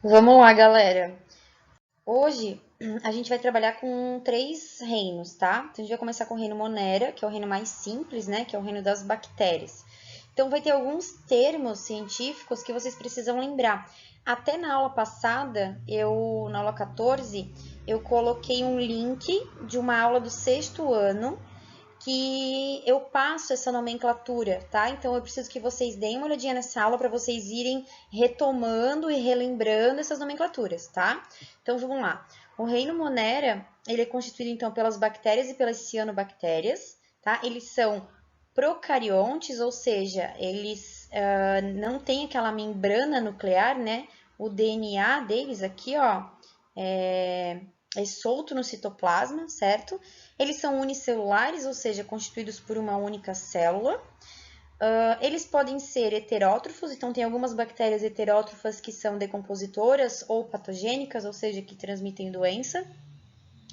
Vamos lá, galera. Hoje a gente vai trabalhar com três reinos, tá? Então a gente vai começar com o reino Monera, que é o reino mais simples, né? Que é o reino das bactérias. Então vai ter alguns termos científicos que vocês precisam lembrar. Até na aula passada, na aula 14, eu coloquei um link de uma aula do sexto ano que eu passo essa nomenclatura, tá? Então eu preciso que vocês deem uma olhadinha nessa aula para vocês irem retomando e relembrando essas nomenclaturas, tá? Então vamos lá. O reino Monera, ele é constituído então pelas bactérias e pelas cianobactérias, tá? Eles são procariontes, ou seja, eles não têm aquela membrana nuclear, né? O DNA deles aqui, ó, é solto no citoplasma, certo? Eles são unicelulares, ou seja, constituídos por uma única célula. Eles podem ser heterótrofos, então tem algumas bactérias heterótrofas que são decompositoras ou patogênicas, ou seja, que transmitem doença.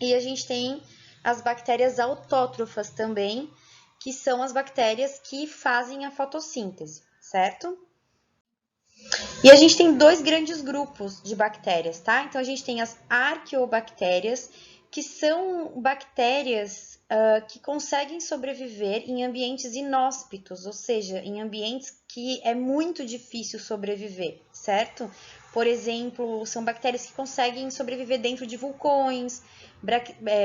E a gente tem as bactérias autótrofas também, que são as bactérias que fazem a fotossíntese, certo? E a gente tem dois grandes grupos de bactérias, tá? Então a gente tem as arqueobactérias, que são bactérias que conseguem sobreviver em ambientes inóspitos, ou seja, em ambientes que é muito difícil sobreviver, certo? Por exemplo, são bactérias que conseguem sobreviver dentro de vulcões,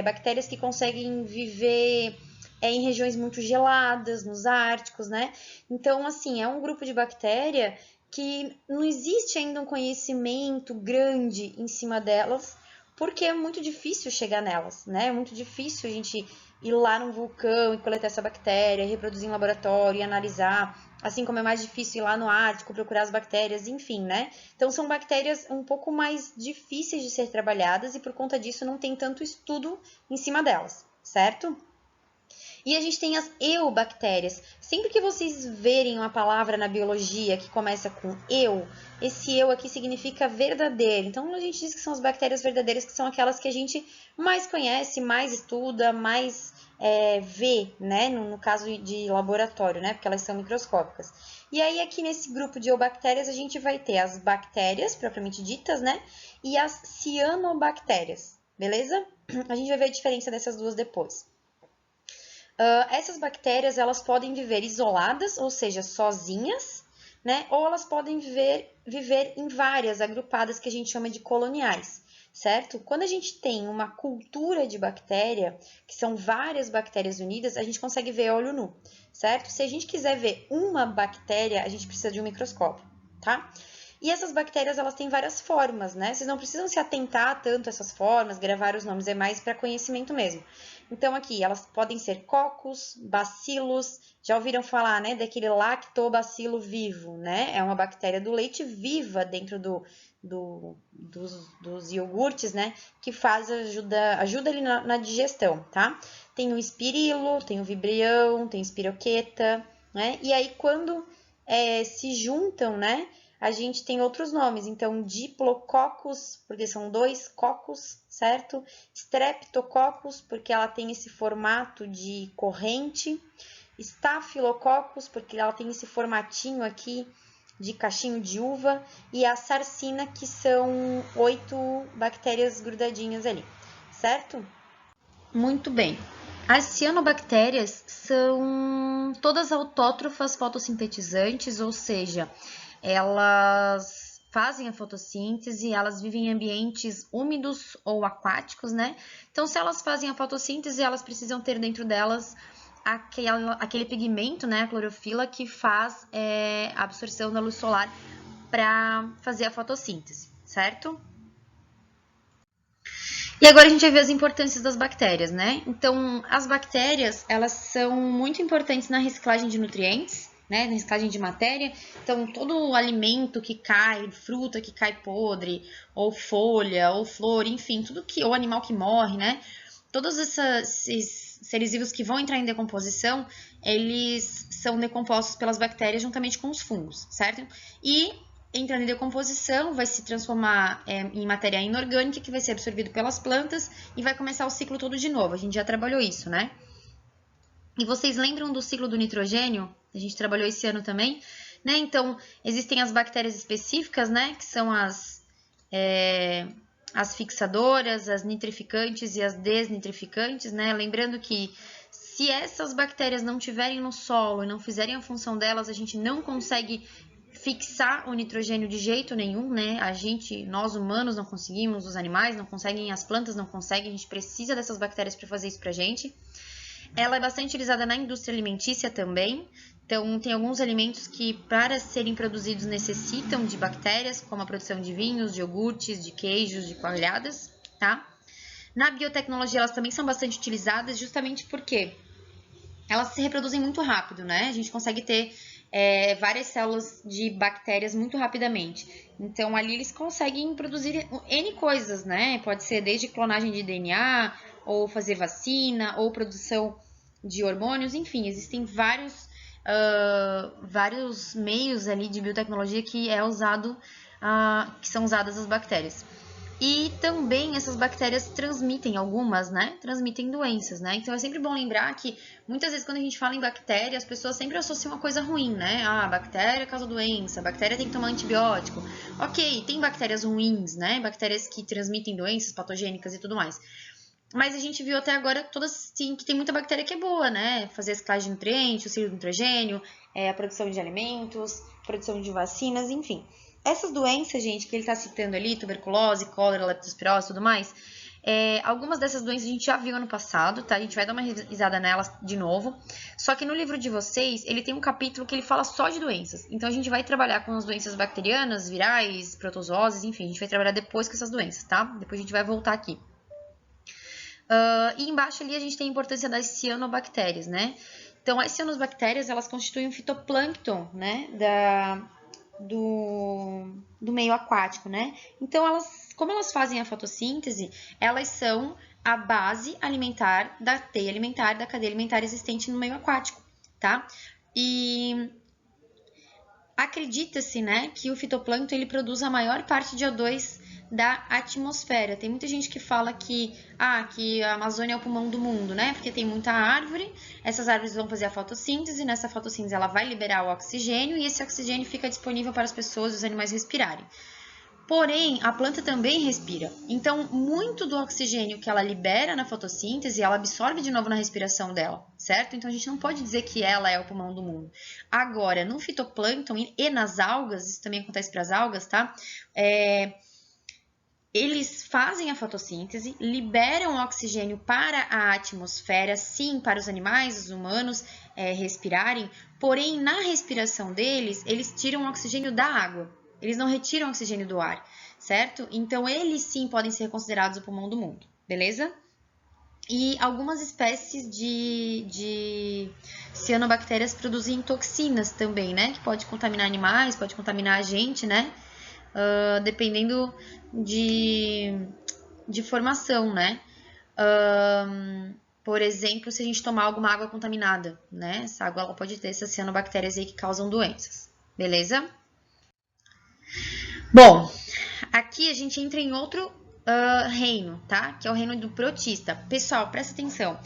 bactérias que conseguem viver em regiões muito geladas, nos árticos, né? Então, assim, é um grupo de bactéria que não existe ainda um conhecimento grande em cima delas, porque é muito difícil chegar nelas, né? É muito difícil a gente ir lá num vulcão e coletar essa bactéria, reproduzir em laboratório e analisar, assim como é mais difícil ir lá no Ártico procurar as bactérias, enfim, né? Então são bactérias um pouco mais difíceis de ser trabalhadas e por conta disso não tem tanto estudo em cima delas, certo? E a gente tem as eubactérias. Sempre que vocês verem uma palavra na biologia que começa com eu, esse eu aqui significa verdadeiro. Então a gente diz que são as bactérias verdadeiras, que são aquelas que a gente mais conhece, mais estuda, mais vê, né? No caso de laboratório, né? Porque elas são microscópicas. E aí, aqui nesse grupo de eubactérias, a gente vai ter as bactérias, propriamente ditas, né? E as cianobactérias, beleza? A gente vai ver a diferença dessas duas depois. Essas bactérias elas podem viver isoladas, ou seja, sozinhas, né? Ou elas podem viver em várias agrupadas que a gente chama de coloniais, certo? Quando a gente tem uma cultura de bactéria, que são várias bactérias unidas, a gente consegue ver a olho nu, certo? Se a gente quiser ver uma bactéria, a gente precisa de um microscópio, tá? E essas bactérias, elas têm várias formas, né? Vocês não precisam se atentar tanto a essas formas, gravar os nomes, é mais para conhecimento mesmo. Então, aqui, elas podem ser cocos, bacilos, já ouviram falar, né, daquele lactobacilo vivo, né? É uma bactéria do leite viva dentro dos iogurtes, né? Que ajuda ali na digestão, tá? Tem o espirilo, tem o vibrião, tem o espiroqueta, né? E aí, quando se juntam, né? A gente tem outros nomes, então Diplococcus, porque são dois cocos, certo? Streptococcus, porque ela tem esse formato de corrente. Staphylococcus, porque ela tem esse formatinho aqui de cachinho de uva. E a Sarcina, que são 8 bactérias grudadinhas ali, certo? Muito bem. As cianobactérias são todas autótrofas fotossintetizantes, ou seja, elas fazem a fotossíntese, elas vivem em ambientes úmidos ou aquáticos, né? Então, se elas fazem a fotossíntese, elas precisam ter dentro delas aquele pigmento, né, a clorofila, que faz a absorção da luz solar para fazer a fotossíntese, certo? E agora a gente vai ver as importâncias das bactérias, né? Então, as bactérias, elas são muito importantes na reciclagem de nutrientes, né? Na reciclagem de matéria. Então, todo o alimento que cai, fruta que cai podre, ou folha, ou flor, enfim, tudo que, ou animal que morre, né? Todos esses seres vivos que vão entrar em decomposição, eles são decompostos pelas bactérias juntamente com os fungos, certo? E entrando em decomposição, vai se transformar em matéria inorgânica que vai ser absorvido pelas plantas e vai começar o ciclo todo de novo. A gente já trabalhou isso, né? E vocês lembram do ciclo do nitrogênio? A gente trabalhou esse ano também, né? Então, existem as bactérias específicas, né? Que são as as fixadoras, as nitrificantes e as desnitrificantes, né? Lembrando que se essas bactérias não tiverem no solo e não fizerem a função delas, a gente não consegue fixar o nitrogênio de jeito nenhum, né? Nós humanos não conseguimos, os animais não conseguem, as plantas não conseguem, a gente precisa dessas bactérias para fazer isso pra gente. Ela é bastante utilizada na indústria alimentícia também. Então, tem alguns alimentos que, para serem produzidos, necessitam de bactérias, como a produção de vinhos, de iogurtes, de queijos, de coalhadas, tá? Na biotecnologia, elas também são bastante utilizadas, justamente porque elas se reproduzem muito rápido, né? A gente consegue ter várias células de bactérias muito rapidamente. Então, ali eles conseguem produzir N coisas, né? Pode ser desde clonagem de DNA, ou fazer vacina, ou produção de hormônios, enfim, existem vários meios ali de biotecnologia que que são usadas as bactérias. E também essas bactérias transmitem, algumas, né? Transmitem doenças, né? Então é sempre bom lembrar que muitas vezes quando a gente fala em bactéria, as pessoas sempre associam uma coisa ruim, né? Ah, bactéria causa doença, bactéria tem que tomar antibiótico. Ok, tem bactérias ruins, né? Bactérias que transmitem doenças patogênicas e tudo mais. Mas a gente viu até agora todas sim, que tem muita bactéria que é boa, né? Fazer a ciclagem de nutrientes, o ciclo do nitrogênio, a produção de alimentos, produção de vacinas, enfim. Essas doenças, gente, que ele está citando ali, tuberculose, cólera, leptospirose e tudo mais, algumas dessas doenças a gente já viu ano passado, tá? A gente vai dar uma revisada nelas de novo. Só que no livro de vocês, ele tem um capítulo que ele fala só de doenças. Então a gente vai trabalhar com as doenças bacterianas, virais, protozooses, enfim, a gente vai trabalhar depois com essas doenças, tá? Depois a gente vai voltar aqui. E embaixo ali a gente tem a importância das cianobactérias, né? Então, as cianobactérias, elas constituem um fitoplâncton, né? Do meio aquático, né? Então, como elas fazem a fotossíntese, elas são a base alimentar da teia alimentar, da cadeia alimentar existente no meio aquático, tá? E acredita-se, né, que o fitoplâncton ele produz a maior parte de O2 da atmosfera. Tem muita gente que fala que a Amazônia é o pulmão do mundo, né? Porque tem muita árvore, essas árvores vão fazer a fotossíntese, nessa fotossíntese ela vai liberar o oxigênio e esse oxigênio fica disponível para as pessoas e os animais respirarem. Porém, a planta também respira. Então, muito do oxigênio que ela libera na fotossíntese, ela absorve de novo na respiração dela, certo? Então, a gente não pode dizer que ela é o pulmão do mundo. Agora, no fitoplâncton e nas algas, isso também acontece para as algas, tá? Eles fazem a fotossíntese, liberam oxigênio para a atmosfera, sim, para os animais, os humanos respirarem, porém, na respiração deles, eles tiram o oxigênio da água. Eles não retiram o oxigênio do ar, certo? Então, eles sim podem ser considerados o pulmão do mundo, beleza? E algumas espécies de cianobactérias produzem toxinas também, né? Que pode contaminar animais, pode contaminar a gente, né? Dependendo de formação, né? Por exemplo, se a gente tomar alguma água contaminada, né? Essa água ela pode ter essas cianobactérias aí que causam doenças, beleza? Bom, aqui a gente entra em outro reino, tá? Que é o reino do protista. Pessoal, presta atenção.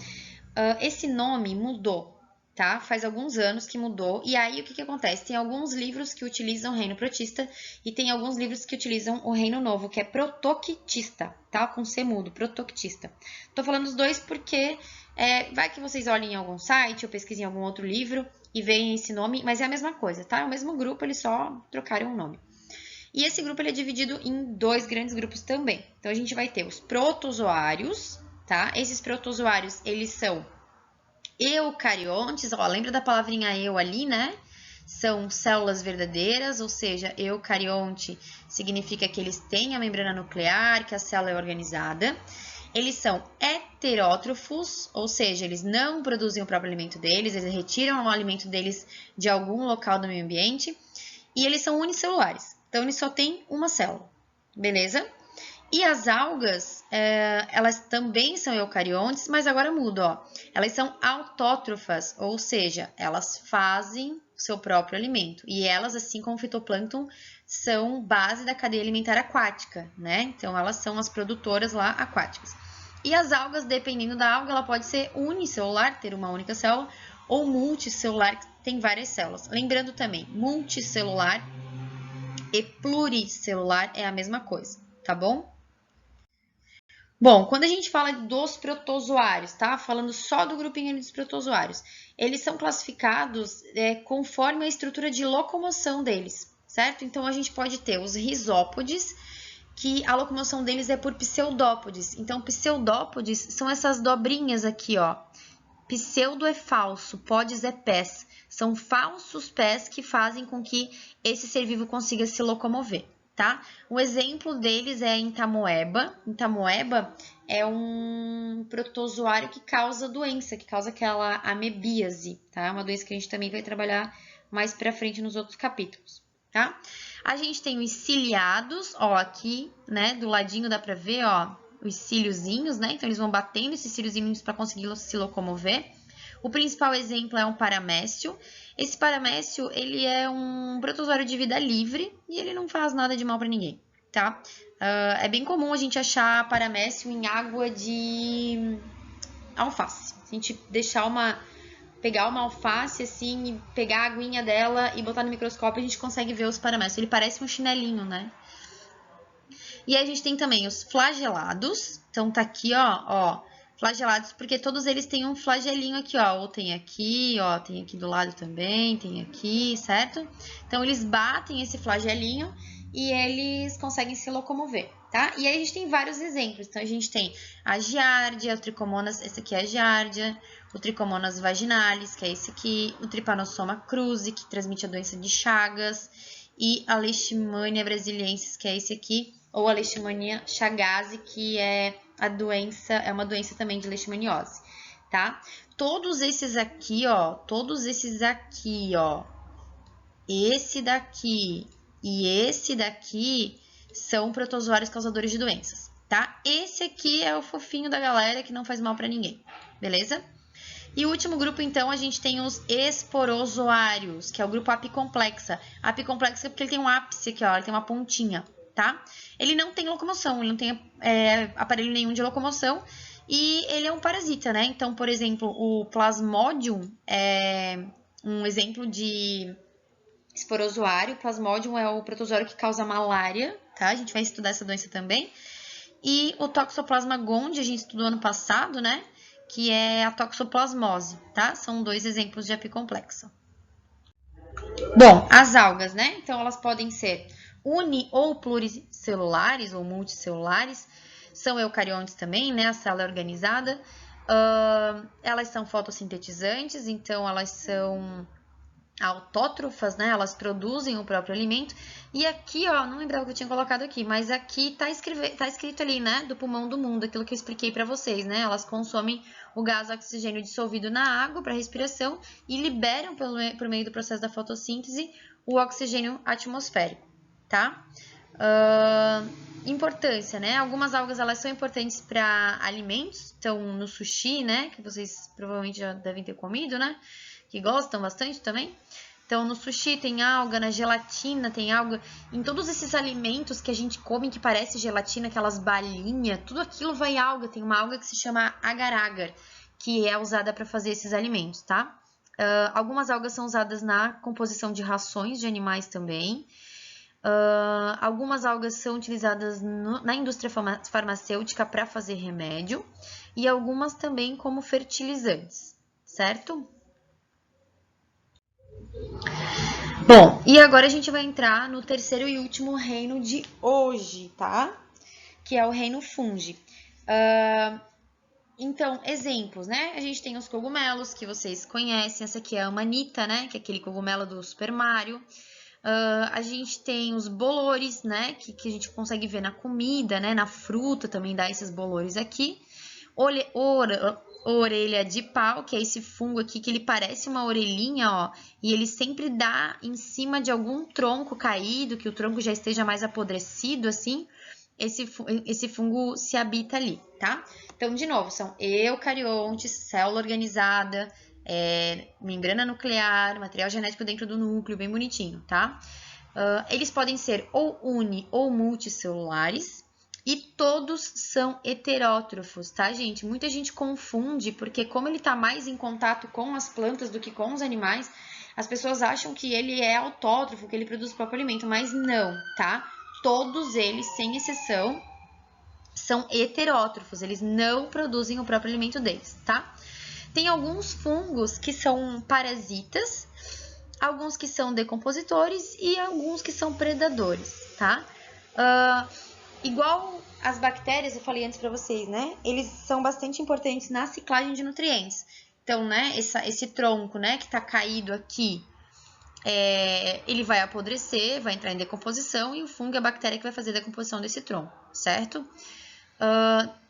Esse nome mudou, tá? Faz alguns anos que mudou. E aí, o que acontece? Tem alguns livros que utilizam o reino protista e tem alguns livros que utilizam o reino novo, que é protoctista, tá? Com C mudo, protoctista. Tô falando os dois porque vai que vocês olhem em algum site ou pesquisem em algum outro livro e veem esse nome, mas é a mesma coisa, tá? É o mesmo grupo, eles só trocaram o nome. E esse grupo ele é dividido em dois grandes grupos também. Então, a gente vai ter os protozoários, tá? Esses protozoários, eles são eucariontes, ó, lembra da palavrinha eu ali, né? São células verdadeiras, ou seja, eucarionte significa que eles têm a membrana nuclear, que a célula é organizada. Eles são heterótrofos, ou seja, eles não produzem o próprio alimento deles, eles retiram o alimento deles de algum local do meio ambiente. E eles são unicelulares. Então, ele só tem uma célula, beleza? E as algas, elas também são eucariontes, mas agora muda, ó. Elas são autótrofas, ou seja, elas fazem seu próprio alimento. E elas, assim como o fitoplâncton, são base da cadeia alimentar aquática, né? Então, elas são as produtoras lá aquáticas. E as algas, dependendo da alga, ela pode ser unicelular, ter uma única célula, ou multicelular, que tem várias células. Lembrando também, multicelular e pluricelular é a mesma coisa, tá bom? Bom, quando a gente fala dos protozoários, tá? Falando só do grupinho dos protozoários, eles são classificados conforme a estrutura de locomoção deles, certo? Então, a gente pode ter os rizópodes, que a locomoção deles é por pseudópodes. Então, pseudópodes são essas dobrinhas aqui, ó. Pseudo é falso, podes é pés. São falsos pés que fazem com que esse ser vivo consiga se locomover, tá? O exemplo deles é a entamoeba. Entamoeba é um protozoário que causa doença, que causa aquela amebíase, tá? Uma doença que a gente também vai trabalhar mais pra frente nos outros capítulos, tá? A gente tem os ciliados, ó, aqui, né, do ladinho dá pra ver, ó, os cíliozinhos, né? Então, eles vão batendo esses cíliozinhos para conseguir se locomover. O principal exemplo é um paramécio. Esse paramécio, ele é um protozoário de vida livre e ele não faz nada de mal para ninguém, tá? É bem comum a gente achar paramécio em água de alface. Se a gente pegar uma alface assim e pegar a aguinha dela e botar no microscópio, a gente consegue ver os paramécios. Ele parece um chinelinho, né? E aí a gente tem também os flagelados. Então, tá aqui, ó, flagelados, porque todos eles têm um flagelinho aqui, ó. Ou tem aqui, ó, tem aqui do lado também, tem aqui, certo? Então, eles batem esse flagelinho e eles conseguem se locomover, tá? E aí a gente tem vários exemplos. Então, a gente tem a giardia, o tricomonas, esse aqui é a giardia, o tricomonas vaginalis, que é esse aqui, o trypanosoma cruzi, que transmite a doença de Chagas, e a leishmania brasiliensis, que é esse aqui, ou a leishmania chagas, que é uma doença também de leishmaniose, tá? Todos esses aqui, ó, esse daqui e esse daqui são protozoários causadores de doenças, tá? Esse aqui é o fofinho da galera que não faz mal para ninguém, beleza? E o último grupo, então, a gente tem os esporozoários, que é o grupo apicomplexa. Apicomplexa porque ele tem um ápice aqui, ó, ele tem uma pontinha, tá? Ele não tem locomoção, ele não tem aparelho nenhum de locomoção e ele é um parasita, né? Então, por exemplo, o Plasmodium é um exemplo de esporozoário. O Plasmodium é o protozoário que causa malária, tá? A gente vai estudar essa doença também. E o Toxoplasma gondii, a gente estudou ano passado, né? Que é a toxoplasmose, tá? São dois exemplos de apicomplexa. Bom, as algas, né? Então, elas podem ser uni- ou pluricelulares ou multicelulares, são eucariontes também, né? A célula é organizada. Elas são fotossintetizantes, então elas são autótrofas, né? Elas produzem o próprio alimento. E aqui, ó, não lembrava que eu tinha colocado aqui, mas aqui tá escrito ali, né? Do pulmão do mundo, aquilo que eu expliquei para vocês, né? Elas consomem o gás oxigênio dissolvido na água para respiração e liberam por meio do processo da fotossíntese o oxigênio atmosférico, tá? Importância, né? Algumas algas elas são importantes para alimentos, então no sushi, né? Que vocês provavelmente já devem ter comido, né? Que gostam bastante também. Então, no sushi tem alga, na gelatina tem alga. Em todos esses alimentos que a gente come que parece gelatina, aquelas balinhas, tudo aquilo vai alga. Tem uma alga que se chama agar-agar, que é usada para fazer esses alimentos, tá? Algumas algas são usadas na composição de rações de animais também. Algumas algas são utilizadas na indústria farmacêutica para fazer remédio. E algumas também como fertilizantes, certo? Bom, e agora a gente vai entrar no terceiro e último reino de hoje, tá? Que é o reino fungi. Então, exemplos, né? A gente tem os cogumelos que vocês conhecem. Essa aqui é a amanita, né? Que é aquele cogumelo do Super Mario. A gente tem os bolores, né? Que a gente consegue ver na comida, né? Na fruta também dá esses bolores aqui. Orelha de pau, que é esse fungo aqui que ele parece uma orelhinha, ó, e ele sempre dá em cima de algum tronco caído, que o tronco já esteja mais apodrecido, assim, esse fungo se habita ali, tá? Então, de novo, são eucariontes, célula organizada, membrana nuclear, material genético dentro do núcleo, bem bonitinho, tá? Eles podem ser ou uni ou multicelulares, e todos são heterótrofos, tá, gente? Muita gente confunde, porque como ele tá mais em contato com as plantas do que com os animais, as pessoas acham que ele é autótrofo, que ele produz o próprio alimento, mas não, tá? todos eles, sem exceção, são heterótrofos, eles não produzem o próprio alimento deles, tá? Tem alguns fungos que são parasitas, alguns que são decompositores e alguns que são predadores, tá? Igual as bactérias, eu falei antes para vocês, né? Eles são bastante importantes na ciclagem de nutrientes. Então, né, esse tronco, né, que tá caído aqui, ele vai apodrecer, vai entrar em decomposição e o fungo é a bactéria que vai fazer a decomposição desse tronco, certo?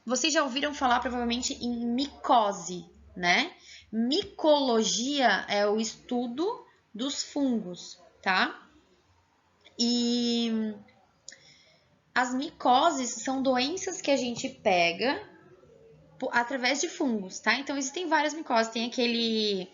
Vocês já ouviram falar provavelmente em micose, né? Micologia é o estudo dos fungos, tá? E as micoses são doenças que a gente pega através de fungos, tá? Então existem várias micoses, tem aquele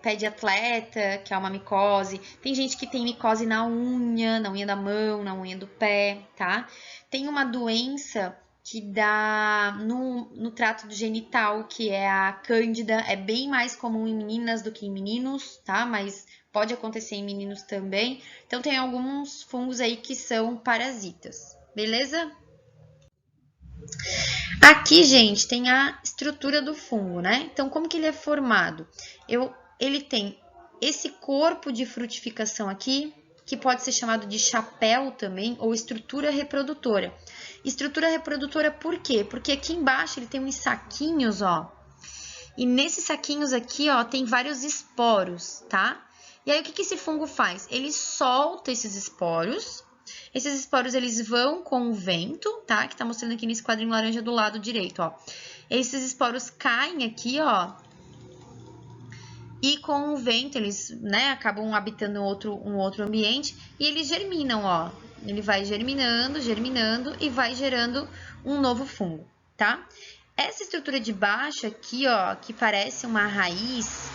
pé de atleta, que é uma micose. Tem gente que tem micose na unha da mão, na unha do pé, tá? Tem uma doença que dá no trato genital, que é a cândida. É bem mais comum em meninas do que em meninos, tá? Mas pode acontecer em meninos também. Então, tem alguns fungos aí que são parasitas, beleza? Aqui, gente, tem a estrutura do fungo, né? Então, como que ele é formado? Ele tem esse corpo de frutificação aqui, que pode ser chamado de chapéu também, ou estrutura reprodutora. Estrutura reprodutora por quê? Porque aqui embaixo ele tem uns saquinhos, ó. E nesses saquinhos aqui, ó, tem vários esporos, tá? E aí, o que esse fungo faz? Ele solta esses esporos. Esses esporos, eles vão com o vento, tá? Que tá mostrando aqui nesse quadrinho laranja do lado direito, ó. Esses esporos caem aqui, ó. E com o vento, eles, né, acabam habitando um outro ambiente. E eles germinam, ó. Ele vai germinando e vai gerando um novo fungo, tá? Essa estrutura de baixo aqui, ó, que parece uma raiz,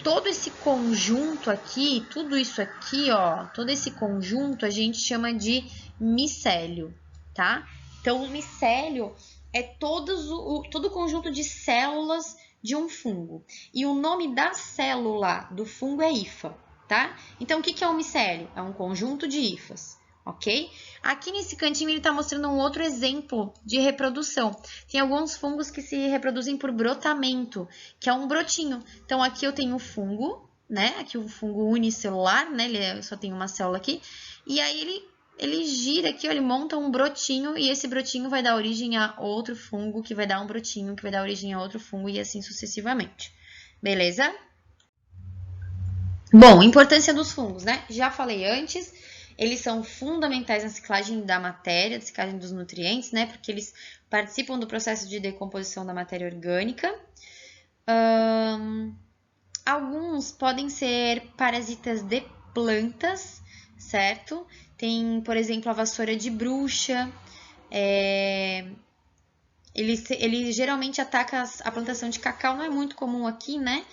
todo esse conjunto aqui, tudo isso aqui, ó, todo esse conjunto a gente chama de micélio, tá? Então, o micélio é todo o conjunto de células de um fungo. E o nome da célula do fungo é hifa, tá? Então, o que é um micélio? É um conjunto de hifas, ok? Aqui nesse cantinho ele está mostrando um outro exemplo de reprodução. Tem alguns fungos que se reproduzem por brotamento, que é um brotinho. Então, aqui eu tenho o fungo, né? Aqui o fungo unicelular, né? Ele só tem uma célula aqui. E aí ele gira aqui, ó, ele monta um brotinho e esse brotinho vai dar origem a outro fungo, que vai dar um brotinho, que vai dar origem a outro fungo e assim sucessivamente. Beleza? Bom, importância dos fungos, né? Já falei antes, eles são fundamentais na ciclagem da matéria, na ciclagem dos nutrientes, né? Porque eles participam do processo de decomposição da matéria orgânica. Alguns podem ser parasitas de plantas, certo? Tem, por exemplo, a vassoura de bruxa. Ele geralmente ataca a plantação de cacau, não é muito comum aqui, né?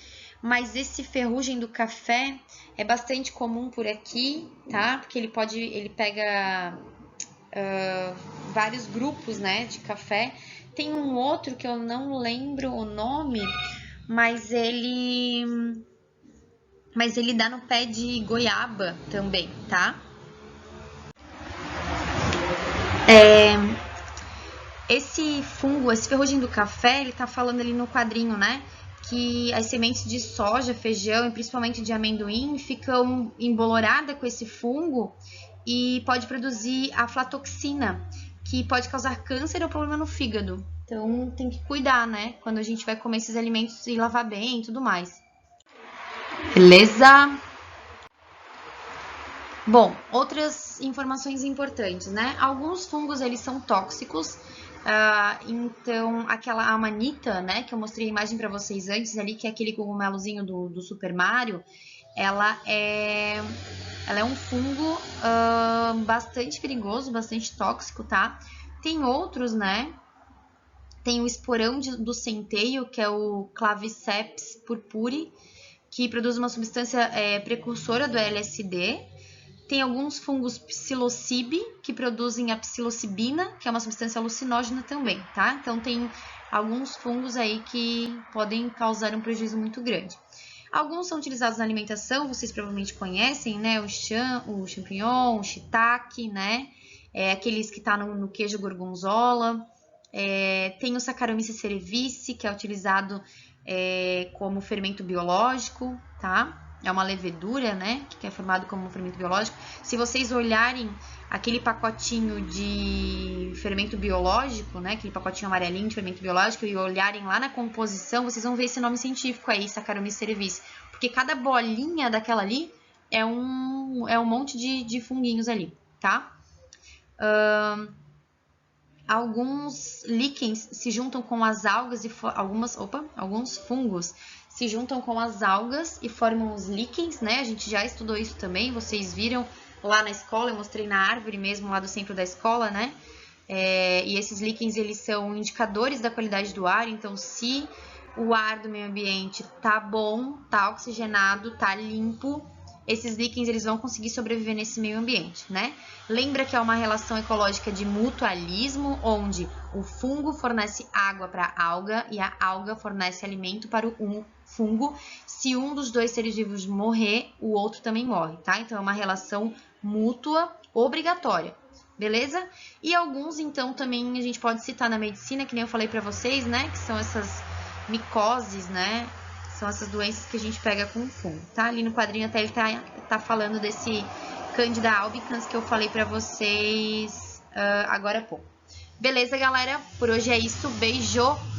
Mas esse ferrugem do café é bastante comum por aqui, tá? Porque ele pega vários grupos, né, de café. Tem um outro que eu não lembro o nome, mas ele dá no pé de goiaba também, tá? Esse fungo, esse ferrugem do café, ele tá falando ali no quadrinho, né? Que as sementes de soja, feijão e principalmente de amendoim ficam emboloradas com esse fungo e pode produzir aflatoxina, que pode causar câncer ou problema no fígado. Então tem que cuidar, né? Quando a gente vai comer esses alimentos e lavar bem e tudo mais. Beleza? Bom, outras informações importantes, né? Alguns fungos, eles são tóxicos. Então, aquela amanita, né, que eu mostrei a imagem para vocês antes ali, que é aquele cogumelozinho do Super Mario, ela é um fungo bastante perigoso, bastante tóxico, tá? Tem outros, né? Tem o esporão do centeio, que é o Claviceps purpure, que produz uma substância precursora do LSD. Tem alguns fungos psilocybe, que produzem a psilocibina, que é uma substância alucinógena também, tá? Então, tem alguns fungos aí que podem causar um prejuízo muito grande. Alguns são utilizados na alimentação, vocês provavelmente conhecem, né? O champignon, o shiitake, né? Aqueles que tá no queijo gorgonzola. Tem o Saccharomyces cerevisiae, que é utilizado como fermento biológico, tá? É uma levedura, né? Que é formado como um fermento biológico. Se vocês olharem aquele pacotinho de fermento biológico, né? Aquele pacotinho amarelinho de fermento biológico e olharem lá na composição, vocês vão ver esse nome científico aí, Saccharomyces cerevisiae. Porque cada bolinha daquela ali é um monte de funguinhos ali, tá? Alguns líquens se juntam com as algas e alguns fungos se juntam com as algas e formam os líquens, né? A gente já estudou isso também, vocês viram lá na escola, eu mostrei na árvore mesmo lá do centro da escola, né? E esses líquens, eles são indicadores da qualidade do ar, então se o ar do meio ambiente tá bom, tá oxigenado, tá limpo, esses líquens eles vão conseguir sobreviver nesse meio ambiente, né? Lembra que é uma relação ecológica de mutualismo, onde o fungo fornece água para a alga e a alga fornece alimento para o fungo. Se um dos dois seres vivos morrer, o outro também morre, tá? Então é uma relação mútua obrigatória, beleza? E alguns, então, também a gente pode citar na medicina, que nem eu falei para vocês, né? Que são essas micoses, né? São essas doenças que a gente pega com fungo, tá? Ali no quadrinho até ele tá falando desse Candida albicans que eu falei pra vocês agora há pouco. Beleza, galera? Por hoje é isso. Beijo!